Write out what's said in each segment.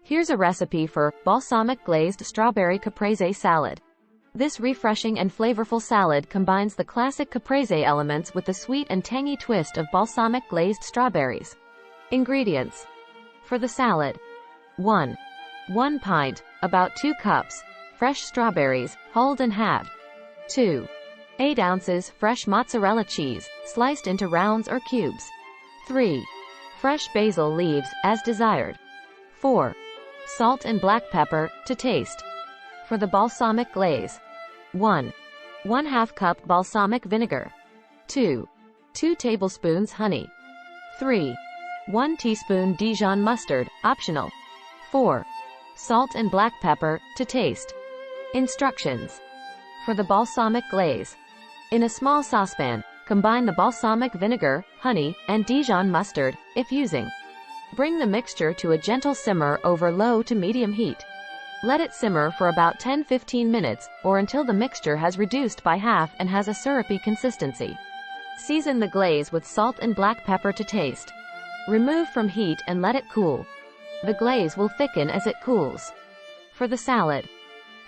Here's a recipe for balsamic glazed strawberry caprese salad. This refreshing and flavorful salad combines the classic caprese elements with the sweet and tangy twist of balsamic glazed strawberries. Ingredients for the salad: 1 pint, about 2 cups, fresh strawberries, hulled and halved. 2 8 ounces fresh mozzarella cheese, sliced into rounds or cubes. 3 fresh basil leaves, as desired. 4 salt and black pepper, to taste. For the balsamic glaze: 1 cup balsamic vinegar. 2 tablespoons honey. 3 1 teaspoon Dijon mustard, optional. 4 salt and black pepper, to taste. Instructions for the balsamic glaze: in a small saucepan, combine the balsamic vinegar, honey, and Dijon mustard, if using. Bring the mixture to a gentle simmer over low to medium heat. Let it simmer for about 10-15 minutes, or until the mixture has reduced by half and has a syrupy consistency. Season the glaze with salt and black pepper to taste. Remove from heat and let it cool. The glaze will thicken as it cools. For the salad: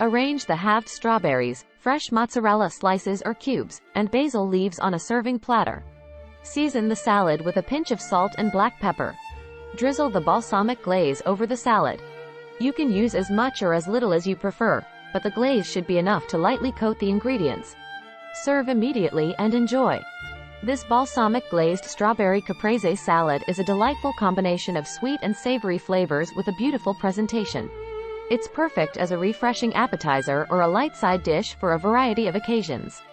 arrange the halved strawberries, fresh mozzarella slices or cubes, and basil leaves on a serving platter. Season the salad with a pinch of salt and black pepper. Drizzle the balsamic glaze over the salad. You can use as much or as little as you prefer, but the glaze should be enough to lightly coat the ingredients. Serve immediately and enjoy. This balsamic glazed strawberry caprese salad is a delightful combination of sweet and savory flavors with a beautiful presentation. It's perfect as a refreshing appetizer or a light side dish for a variety of occasions.